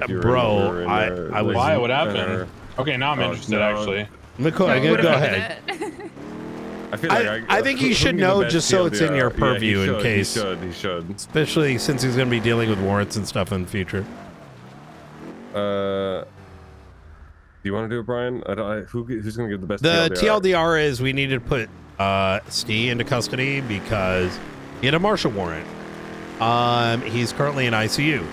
if you bro, remember. I was. Why? What happened? Okay, now I'm interested, actually. McCoy, go ahead. I feel like I think he should know just so it's in your purview in case. He should. Especially since he's going to be dealing with warrants and stuff in the future. Do you want to do it, Brian? Who's going to give the best The TLDR? TLDR is we need to put Steve into custody because he had a Marshal Warrant. He's currently in ICU.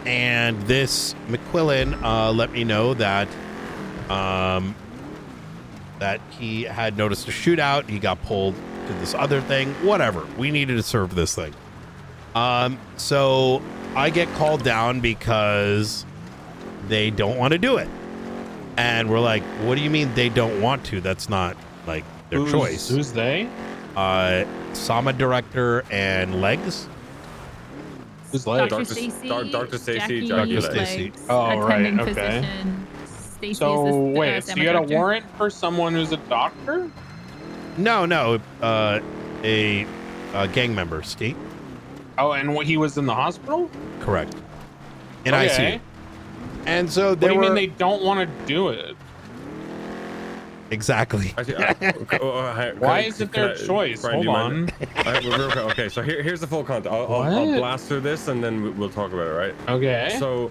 And this McQuillan let me know that that he had noticed a shootout. He got pulled to this other thing. Whatever. We needed to serve this thing. So I get called down because they don't want to do it. And we're like, what do you mean they don't want to? That's not like their choice. Who's they? Sama Director and Legs. Who's Legs? Dr. Stacy, Dr. Stacy. Oh, right. Attending Okay. physician. Stacy is So, the wait, so you got a warrant for someone who's a doctor? No, a gang member, Steve. Oh, and he was in the hospital? Correct. In Okay. ICU. And so What they do you were mean they don't want to do it? exactly. Why is it their choice? Brian, Hold on. Okay, so here's the full content. I'll blast through this and then we'll talk about it, right? Okay. So,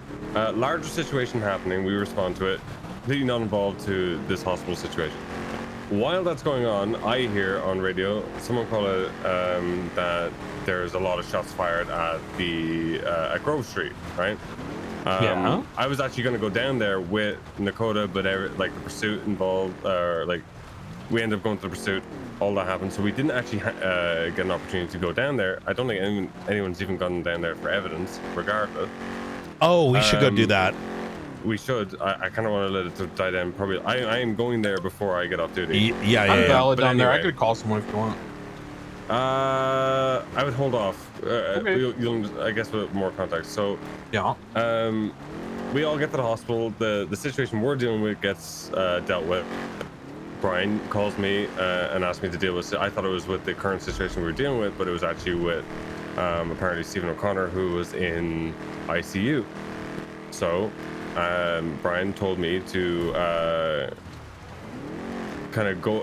larger situation happening, we respond to it. Completely not involved to this hospital situation. While that's going on, I hear on radio someone call it that there's a lot of shots fired at at Grove Street, right? Yeah. I was actually going to go down there with Nakota, but the pursuit involved, we ended up going to the pursuit. All that happened, so we didn't actually get an opportunity to go down there. I don't think anyone's even gone down there for evidence, regardless. Oh, we should go do that. We should. I kind of want to let it die down. Probably. I am going there before I get off duty. Yeah. I'm valid But down there. I anyway. could call someone if you want. I would hold off. Okay. You'll, I guess, with more context. So, Yeah. we all get to the hospital. The situation we're dealing with gets dealt with. Brian calls me and asks me to deal with it. I thought it was with the current situation we were dealing with, but it was actually with apparently Stephen O'Connor, who was in ICU. So, Brian told me to kind of go,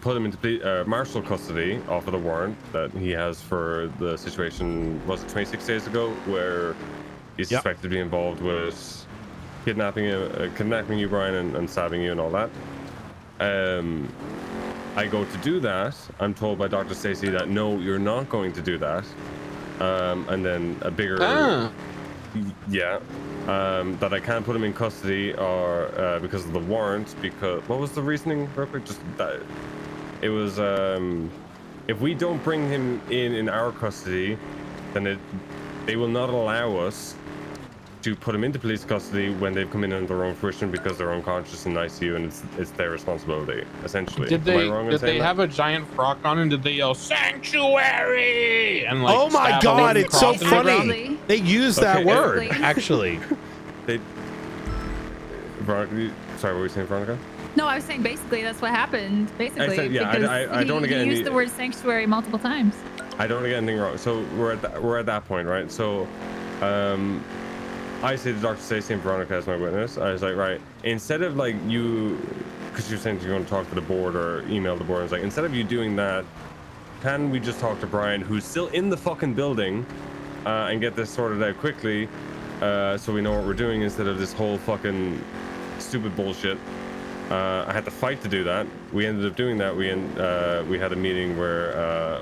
put him into marshal custody off of the warrant that he has for the situation, was it 26 days ago, where he's suspected to be involved with kidnapping you, Brian, and stabbing you and all that. I go to do that. I'm told by Dr. Stacy that no, you're not going to do that. And then a bigger, that I can't put him in custody or because of the warrant. Because what was the reasoning? Real quick, just that it was if we don't bring him in our custody, then they will not allow us to put him into police custody when they've come in on their own fruition because they're unconscious in ICU, and it's their responsibility essentially. Did they have a giant frock on and did they yell sanctuary and like? Oh my God! It's so funny. Actually. They use that word actually. Veronica, sorry, what were you saying, Veronica? No, I was saying basically that's what happened. Basically, said, yeah, because I don't want to get he any. used the word sanctuary multiple times. I don't want to get anything wrong. So we're at that point, right? So, I say to Dr. Stacey and Veronica as my witness. I was like, right, instead of like you, because you're saying you're going to talk to the board or email the board, I was like, instead of you doing that, can we just talk to Brian, who's still in the fucking building, and get this sorted out quickly, so we know what we're doing instead of this whole fucking stupid bullshit. I had to fight to do that. We ended up doing that. We had a meeting where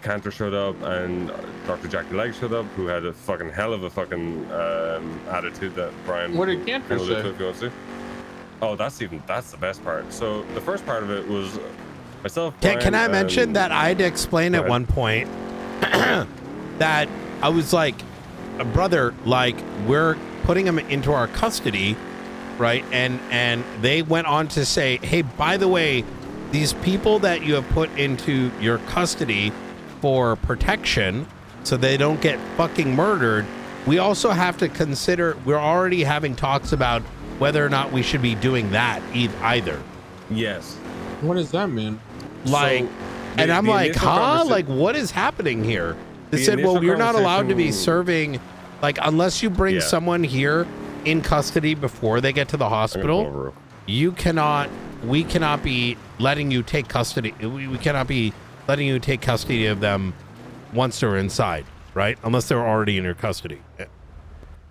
Cantor showed up and Dr. Jackie Legg showed up, who had a fucking hell of a fucking attitude that Brian. What did Cantor say? If you want to. Oh, that's the best part. So the first part of it was myself. Can I mention that I had to explain at one point that I was like, brother, like we're putting him into our custody, right? And they went on to say, hey, by the way, these people that you have put into your custody for protection so they don't get fucking murdered, we also have to consider, we're already having talks about whether or not we should be doing that either. Yes. What does that mean? Like, So, and I'm like, initial huh? Like, what is happening here? They The said, well, initial you're not allowed to be conversation- serving, like, unless you bring Yeah. someone here in custody before they get to the I'm gonna go hospital. over. We cannot be letting you take custody. We cannot be letting you take custody of them once they're inside, right? Unless they're already in your custody.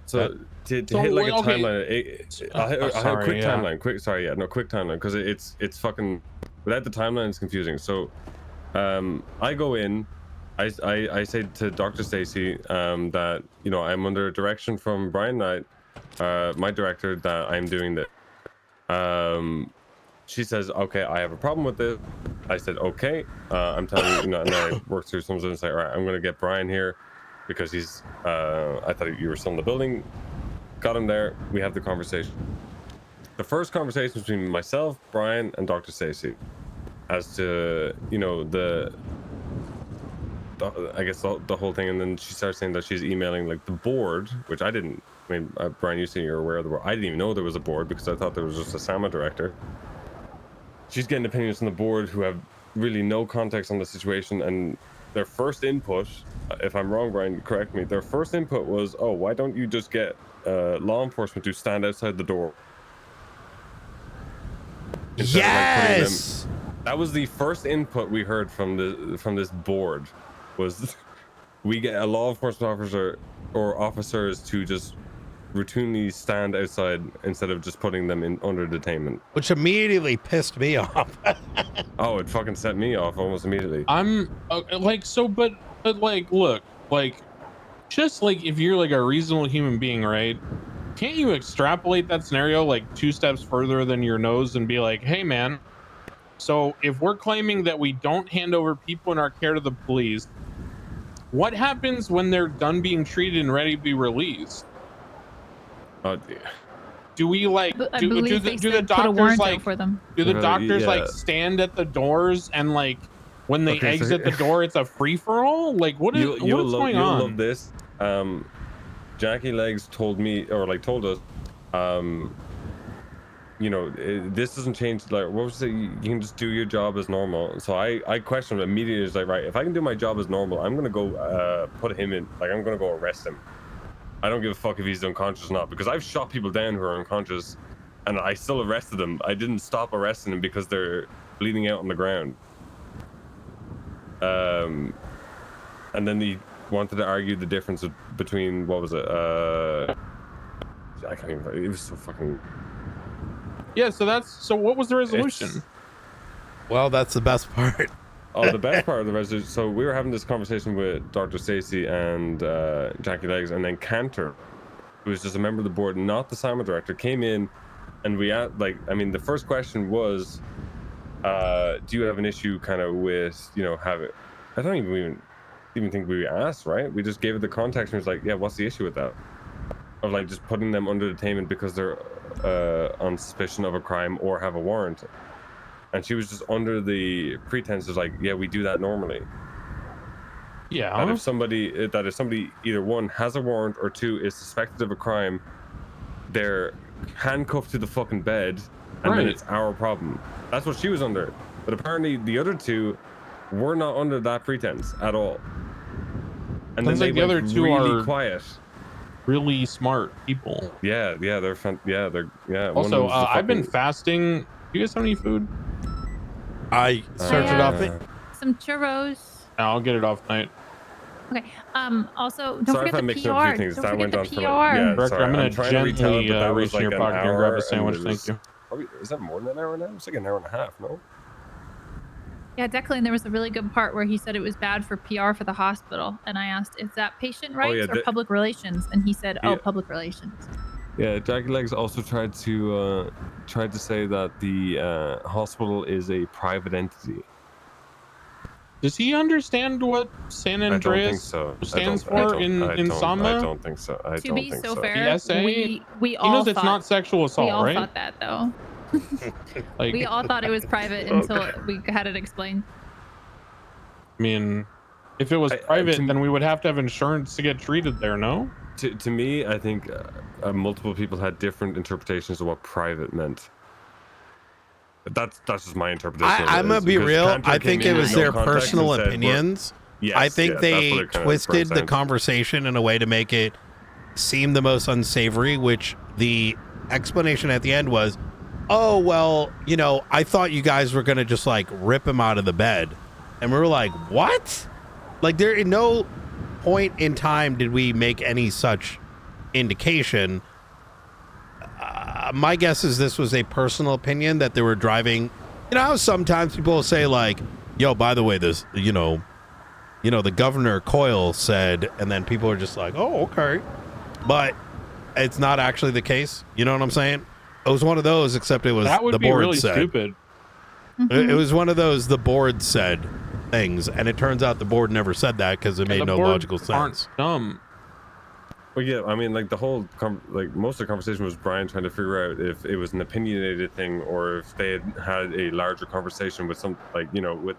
So to So, hit like a okay. timeline, I'll hit a Sorry, quick yeah. timeline. Quick timeline because it's fucking without the timeline it's confusing. So, I go in, I say to Dr. Stacy that I'm under direction from Brian Knight, my director, that I'm doing this. She says, okay, I have a problem with this. I said, okay, I'm telling you, and I worked through some of this. Like, all right, I'm gonna get Brian here because he's. I thought you were still in the building. Got him there. We have the conversation. The first conversation between myself, Brian, and Dr. Stacy, as to I guess the whole thing, and then she starts saying that she's emailing like the board, which I didn't. I mean, Brian, you say you're aware of the board. I didn't even know there was a board because I thought there was just a SAMA director. She's getting opinions from the board who have really no context on the situation, and their first input, if I'm wrong, Brian, correct me. Their first input was, "Oh, why don't you just get law enforcement to stand outside the door?" Instead of, like, putting them- Yes. That was the first input we heard from this board, was we get a law enforcement officer or officers to just routinely stand outside instead of just putting them in under detainment. Which immediately pissed me off. Oh, it fucking set me off almost immediately. I'm like, so, but like, look, like, just like if you're like a reasonable human being, right? Can't you extrapolate that scenario like 2 steps further than your nose and be like, hey, man, so if we're claiming that we don't hand over people in our care to the police, what happens when they're done being treated and ready to be released? Oh, dear. Do we like But I do believe the they said put a doctors warrant out like for them. do the doctors Yeah. like stand at the doors and like when they Okay, so exit the door it's a free-for-all? Like what is what's going you'll on? love this. Jackie Legs told me, or like told us, this doesn't change. Like, what was it? You can just do your job as normal. So I questioned it immediately. It's like, right, if I can do my job as normal, I'm gonna go put him in. Like, I'm gonna go arrest him. I don't give a fuck if he's unconscious or not, because I've shot people down who are unconscious, and I still arrested them. I didn't stop arresting them because they're bleeding out on the ground. And then he wanted to argue the difference between, what was it? I can't even. It was so fucking. Yeah, so what was the resolution? Well, that's the best part. Oh, the best part of the resolution. So we were having this conversation with Dr. Stacy and Jackie Legs, and then Cantor, who was just a member of the board, not the SAMA director, came in, and we had the first question was, do you have an issue kind of with having? I don't even think we asked, right? We just gave it the context and was like, yeah, what's the issue with that? Of like just putting them under detainment because they're on suspicion of a crime or have a warrant. And she was just under the pretense of like, yeah, we do that normally. Yeah. That if somebody either one has a warrant or two is suspected of a crime, they're handcuffed to the fucking bed, and then Right. it's our problem. That's what she was under. But apparently the other two were not under that pretense at all. And Sounds then like they the went other two really are quiet. really smart people. Yeah, they're fun. Yeah, they're one of Also, them's the I've been fucking- fasting. Do you guys have any food? I searched it have up. Some churros. I'll get it off tonight. Okay. Also, don't Sorry if forget I the mixed PR. up a few things. Don't That forget went the on PR. for like, yeah, Director, sorry. I'm gonna trying to retell it, gently but that reach was in like your an pocket and grab hour, a sandwich. and Thank you. Probably, is that more than an hour now? It's like an hour and a half, no? Yeah, Declan, there was a really good part where he said it was bad for PR for the hospital. And I asked, is that patient rights yeah, or public relations? And he said, oh, Yeah. public relations. Yeah, Jackie Legs also tried to say that the hospital is a private entity. Does he understand what San I don't think Andreas so. stands for in Sama? I don't think so. I To don't be think so so. fair, The SA? we He all knows thought, it's not sexual we assault, all right? thought that though. Like, We all thought it was private until we had it explained. I mean, if it was private, then we would have to have insurance to get treated there, no? To me, I think multiple people had different interpretations of what private meant. That's just my interpretation. I'm gonna be real. I think it was their personal opinions. Yes, I think yeah, that's what they it kinda twisted breaks the down to. conversation in a way to make it seem the most unsavory, which the explanation at the end was, oh, well, you know, I thought you guys were going to just like rip him out of the bed. And we were like, what? Like, there in no point in time did we make any such indication. My guess is this was a personal opinion that they were driving. You know how sometimes people will say like, yo, by the way, this, you know, the Governor Coyle said, and then people are just like, oh, okay. But it's not actually the case. You know what I'm saying? It was one of those, except it was That would the be board really said. stupid. It was one of those the board said things, and it turns out the board never said that because it made The no board logical aren't sense. dumb. Well, yeah, I mean, like the whole, most of the conversation was Brian trying to figure out if it was an opinionated thing or if they had a larger conversation with some, like, you know, with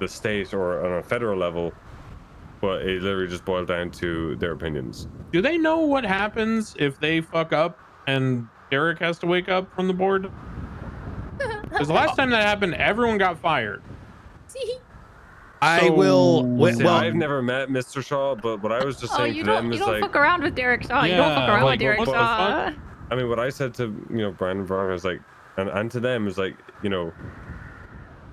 the state or on a federal level, but it literally just boiled down to their opinions. Do they know what happens if they fuck up and Derek has to wake up from the board? Because the last time that happened, everyone got fired. I will. See, Well, I've never met Mr. Shaw, but what I was just saying you to don't them you is don't like, fuck around with Derek Shaw. You don't fuck Yeah, around like, with Derek what the Shaw. fuck? I mean, what I said to, you know, Brian and Veronica was like, and to them is like, you know,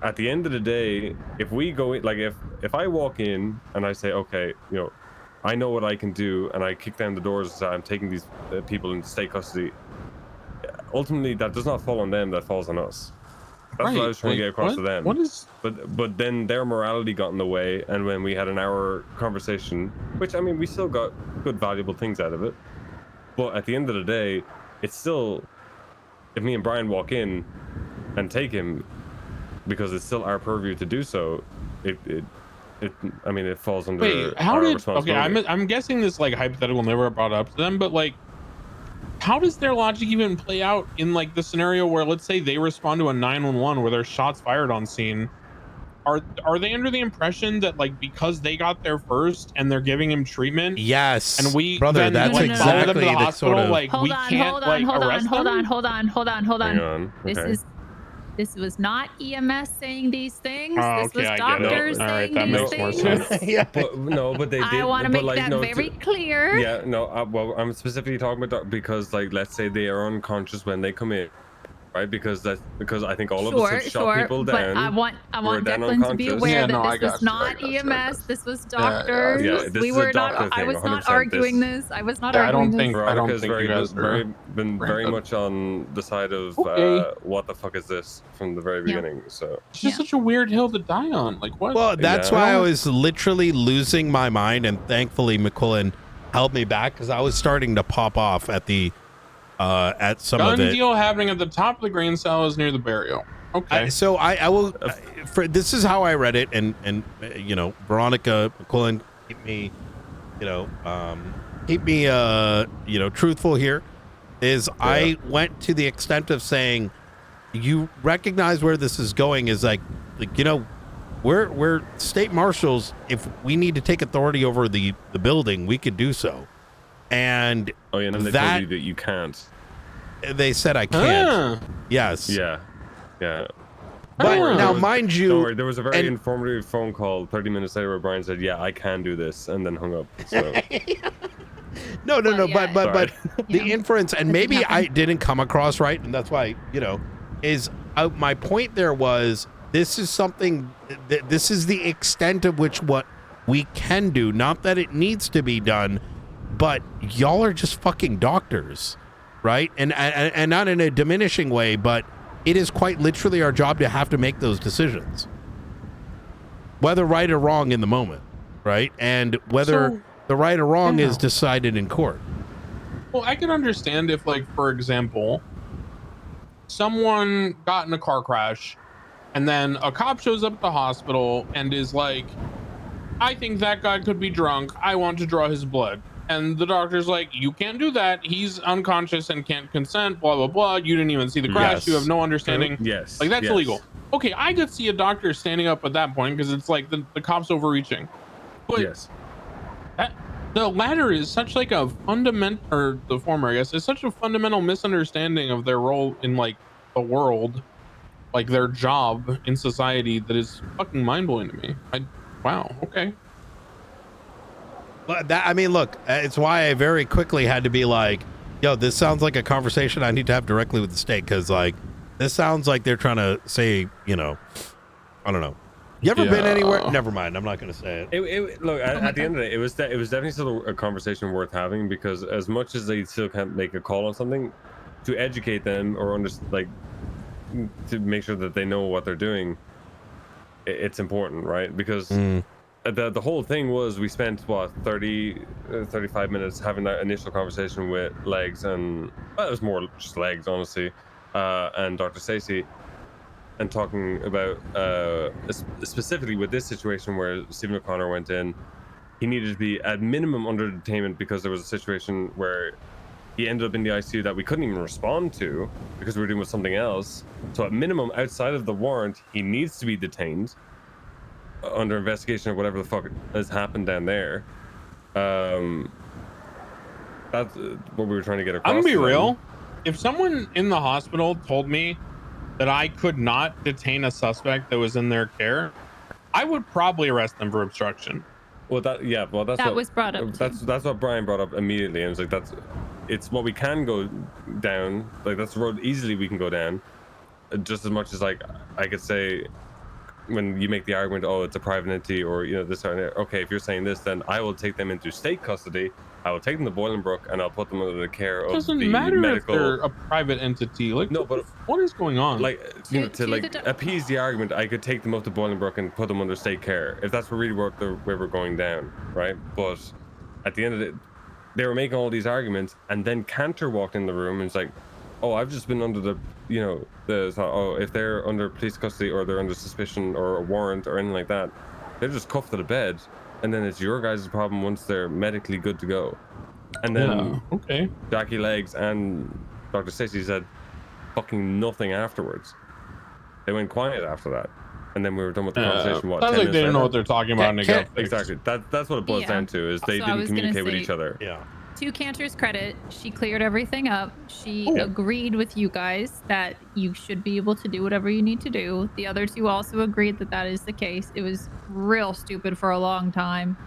at the end of the day, if we go in, like, if I walk in and I say, okay, you know, I know what I can do, and I kick down the doors and say I'm taking these people into state custody, ultimately that does not fall on them, that falls on us. That's what I was trying to get across to them. What is? But then their morality got in the way, and when we had an hour conversation, which, I mean, we still got good, valuable things out of it, but at the end of the day, it's still, if me and Brian walk in and take him, because it's still our purview to do so, I mean, it falls under Wait, how our did? Okay, responsibility. I'm guessing this like hypothetical never brought up to them, but like, how does their logic even play out in like the scenario where, let's say, they respond to a 911 where there's shots fired on scene? Are they under the impression that like because they got there first and they're giving him treatment, yes, and we brother, then that's like follow them to exactly the the hospital, sort of. like we can't like arrest them? Hold on. Hang on. Okay. This was not EMS saying these things. Oh, this okay, was I get it. doctors All right, saying that these makes more things. sense. Yeah. But no, but they did. I want to but, make like, that no, very clear. Yeah, no. Well, I'm specifically talking about because, like, let's say they are unconscious when they come in, right? Because I think all of us have shot people down. But I want down Declan to be unconscious. aware Yeah, no, that I this was got you, not EMS. This was Yeah, yeah, doctors. Yeah, this we is a were doctor not. I thing, was not 100%. arguing this. I was not Yeah, I arguing don't this. think Veronica's you guys are been very granted. much on the side of Okay. what the fuck is this from the very Yeah. beginning. So It's just such a weird hill to die on. Like what? Well, that's Yeah. why I was literally losing my mind, and thankfully McQuillan held me back because I was starting to pop off at the at some Gun of it. deal happening at the top of the grain cells near the burial. Okay. So I will. For this is how I read it, and you know, Veronica McQuillan, keep me, you know, you know, truthful here. Is I went to the extent of saying, you recognize where this is going is like you know, we're state marshals. If we need to take authority over the building, we could do so. And oh yeah, and then they told you that you can't. they said I can't. Yes. Yeah. But Oh. now, mind you, Don't worry, there was a very and- informative phone call 30 minutes later where Brian said, "Yeah, I can do this," and then hung up. So no, yeah. but the Yeah. inference, and That maybe didn't I happen. didn't come across right, and that's why, you know, is my point there was this is something this is the extent of which what we can do, not that it needs to be done, but y'all are just fucking doctors, right? And not in a diminishing way, but it is quite literally our job to have to make those decisions, whether right or wrong in the moment, right? And whether So- the right or wrong Yeah. is decided in court. Well, I can understand if, like, for example, someone got in a car crash and then a cop shows up at the hospital and is like, I think that guy could be drunk. I want to draw his blood. And the doctor's like, you can't do that. He's unconscious and can't consent, blah, blah, blah. You didn't even see the crash. Yes. You have no understanding. yes, Like, that's yes. illegal. Okay, I could see a doctor standing up at that point because it's like the cop's overreaching. But Yes. the latter is such like a fundamental, or the former, I guess, is such a fundamental misunderstanding of their role in like the world, like their job in society, that is fucking mind blowing to me. Wow. Okay. But that, I mean, look, it's why I very quickly had to be like, yo, this sounds like a conversation I need to have directly with the state, because like this sounds like they're trying to say, you know, I don't know. You ever been anywhere? Never mind. I'm not going to say it. Look, at the end of the day, it was definitely still a conversation worth having, because as much as they still can't make a call on something, to educate them or to make sure that they know what they're doing, it's important, right? Because the whole thing was, we spent what 35 minutes having that initial conversation with Legs, and well, it was more just Legs, honestly, and Dr. Stacey, and talking about specifically with this situation where Stephen O'Connor went in. He needed to be at minimum under detainment, because there was a situation where he ended up in the ICU that we couldn't even respond to because we were dealing with something else. So at minimum, outside of the warrant, he needs to be detained under investigation of whatever the fuck has happened down there. That's what we were trying to get across. I'm gonna be real. If someone in the hospital told me that I could not detain a suspect that was in their care, I would probably arrest them for obstruction. Well, that's that what was brought up. That's what Brian brought up immediately, and it's like it's what we can go down. Like that's the road easily we can go down. Just as much as like I could say, when you make the argument, oh, it's a private entity, or you know this or that. Okay, if you're saying this, then I will take them into state custody. I will take them to Bolingbroke, and I'll put them under the care of the medical. Doesn't matter if they're a private entity. Like, no, but what is going on? Like, you know, to like appease the argument, I could take them up to Bolingbroke and put them under state care if that's really what where we're going down, right? But at the end of it, they were making all these arguments, and then Cantor walked in the room and was like, "Oh, I've just been under the, you know, if they're under police custody or they're under suspicion or a warrant or anything like that, they're just cuffed to the bed, and then it's your guys' problem once they're medically good to go." And then okay, Jackie Legs and Dr. Stacey said fucking nothing afterwards. They went quiet after that, and then we were done with the conversation. What? Sounds like they didn't know what they're talking about. Exactly. That's what it boils down to, is they didn't communicate with each other. Yeah. To Cantor's credit, she cleared everything up. She agreed with you guys that you should be able to do whatever you need to do. The other two also agreed that that is the case. It was real stupid for a long time.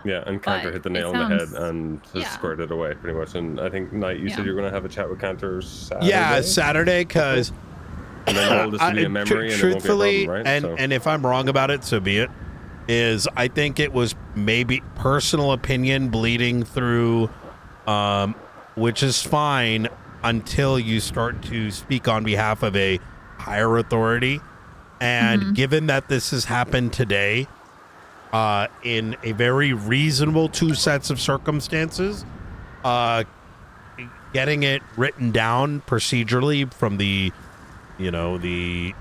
Yeah, and Cantor hit the nail on the head and just squared it away pretty much. And I think, Knight, you said you're going to have a chat with Cantor Saturday? Yeah, Saturday, because and then all this will be a memory, and truthfully, it won't be a problem, right? And if I'm wrong about it, so be it. Is I think it was maybe personal opinion bleeding through, which is fine until you start to speak on behalf of a higher authority. And given that this has happened today, in a very reasonable 2 sets of circumstances, getting it written down procedurally from the, you know, the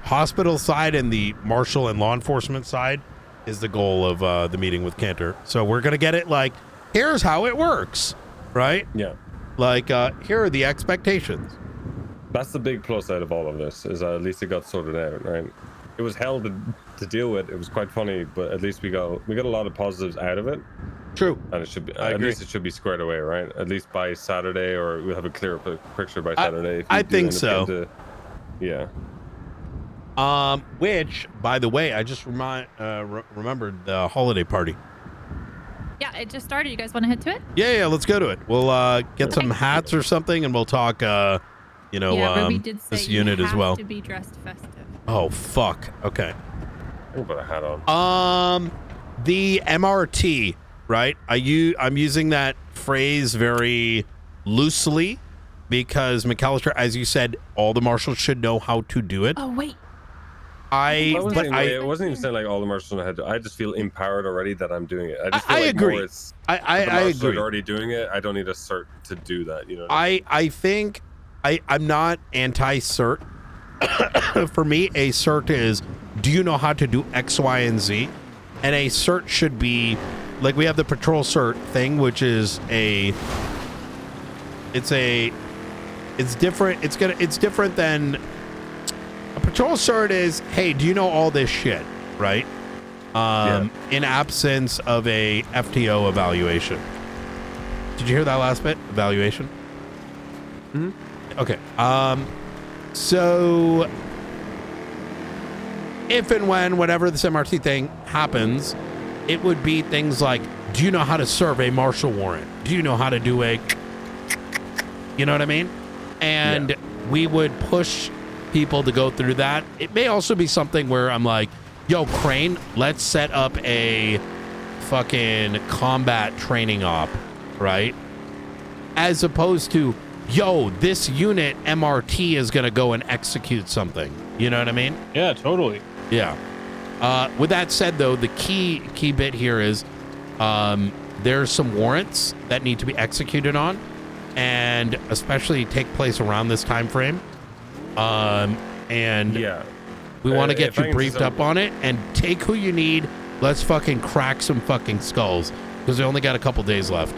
hospital side and the marshal and law enforcement side is the goal of the meeting with Cantor. So we're going to get it like, here's how it works, right? Yeah. Like, here are the expectations. That's the big plus out of all of this, is at least it got sorted out, right? It was hell to deal with. It was quite funny, but at least we got a lot of positives out of it. True. And it should be at least it should be squared away, right? At least by Saturday, or we'll have a clearer picture by Saturday. I think so. Yeah. Which, by the way, I just remembered the holiday party. Yeah, it just started. You guys want to head to it? Yeah, let's go to it. We'll get some hats or something, and we'll talk. You know, Ruby did say this unit you as well. have to be dressed festive. Oh fuck. Okay. I'll put a hat on. The MRT, right? I'm using that phrase very loosely because McAllister, as you said, all the marshals should know how to do it. Oh wait. It wasn't even saying like all the marshals had to. I just feel empowered already that I'm doing it. I just feel I like agree. More it's, I agree. Already doing it. I don't need a cert to do that. You know. I think I'm not anti-cert. For me, a cert is, do you know how to do X, Y, and Z? And a cert should be like, we have the patrol cert thing, which is it's different. It's different than a patrol cert is, hey, do you know all this shit? Right. In absence of a FTO evaluation. Did you hear that last bit? Evaluation. Okay. So if and when, whatever this MRT thing happens, it would be things like, do you know how to serve a marshal warrant? Do you know how to do a, you know what I mean? And we would push people to go through that. It may also be something where I'm like, yo, Crane, let's set up a fucking combat training op, right? As opposed to, yo, this unit MRT is going to go and execute something. You know what I mean? Yeah, totally. Yeah. With that said, though, the key bit here is there's some warrants that need to be executed on, and especially take place around this time frame. And we want to get you briefed up on it, and take who you need. Let's fucking crack some fucking skulls, because we only got a couple days left.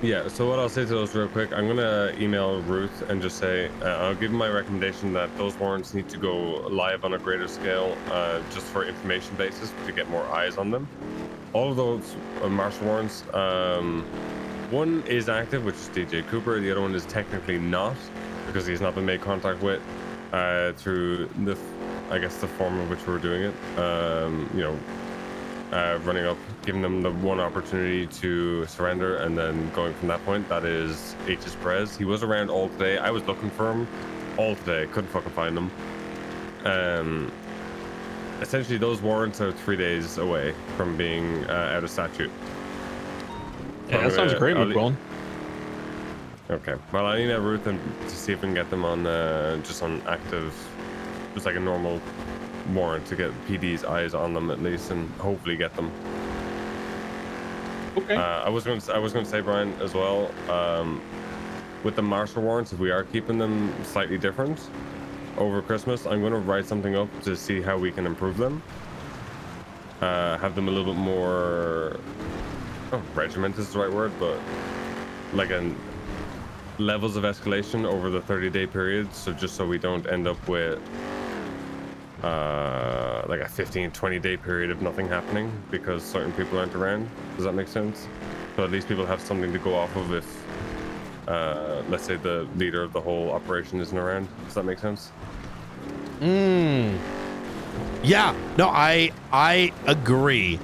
Yeah, so what I'll say to those real quick, I'm gonna email Ruth and just say, I'll give my recommendation that those warrants need to go live on a greater scale, just for information basis, to get more eyes on them. All of those marshal warrants, one is active, which is DJ Cooper. The other one is technically not, because he's not been made contact with through the, I guess, the form in which we're doing it. You know, running up, giving them the one opportunity to surrender, and then going from that point. That is H's Prez. He was around all today. I was looking for him all today. Couldn't fucking find him. Essentially, those warrants are 3 days away from being out of statute. Yeah, that sounds great, McQuillan. Okay. Well, I need Ruth to see if we can get them on just on active, just like a normal warrant, to get PD's eyes on them at least, and hopefully get them. Okay. I was going to say, Brian, as well, with the marshal warrants, if we are keeping them slightly different over Christmas, I'm going to write something up to see how we can improve them. Have them a little bit more, regiment is the right word, but like levels of escalation over the 30-day period. So just so we don't end up with like a 15-20 day period of nothing happening because certain people aren't around. Does that make sense? So at least people have something to go off of if let's say the leader of the whole operation isn't around. Does that make sense? Yeah, no, I agree.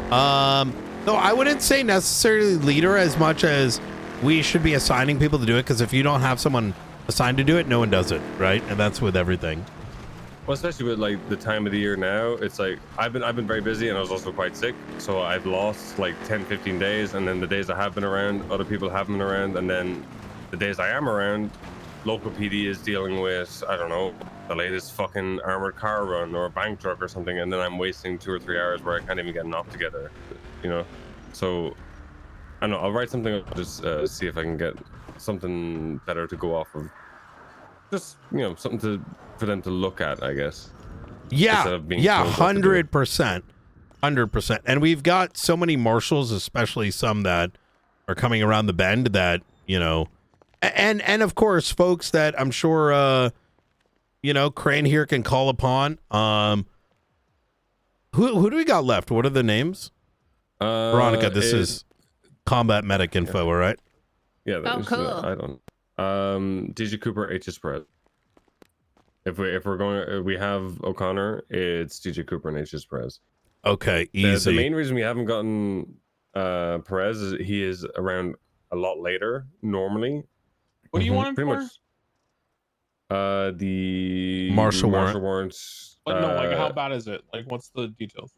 No, I wouldn't say necessarily leader as much as we should be assigning people to do it, because if you don't have someone assigned to do it, no one does it, right? And that's with everything. Well, especially with like the time of the year now, it's like I've been very busy, and I was also quite sick, so I've lost like 10-15 days, and then the days I have been around, other people haven't been around, and then the days I am around, local PD is dealing with, I don't know, the latest fucking armored car run or a bank truck or something, and then I'm wasting 2 or 3 hours where I can't even get an op together, you know? So I don't know, I'll write something up, just see if I can get something better to go off of. Just, you know, something for them to look at, I guess. Yeah, yeah, 100%. 100%. And we've got so many marshals, especially some that are coming around the bend that, you know, and of course, folks that I'm sure, you know, Crane here can call upon. Who do we got left? What are the names? Veronica, this is combat medic info, right? Yeah. Oh, cool. I don't. DJ Cooper, HS Prez. If we're going, we have O'Connor. It's DJ Cooper and HS Prez. Okay, easy. The main reason we haven't gotten Perez is he is around a lot later normally. What do you want him pretty for? Much. The Marshal warrants. Like no, like how bad is it? Like what's the details?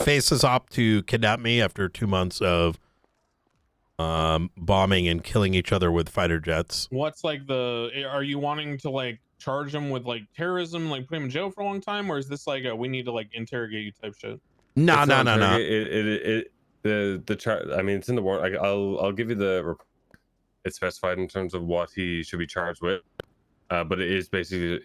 Faces op to kidnap me after 2 months of bombing and killing each other with fighter jets. What's like are you wanting to like charge him with like terrorism, like put him in jail for a long time, or is this like a we need to like interrogate you type shit? No. The chart. I mean, it's in the warrant. I'll give you the. It's specified in terms of what he should be charged with, but it is basically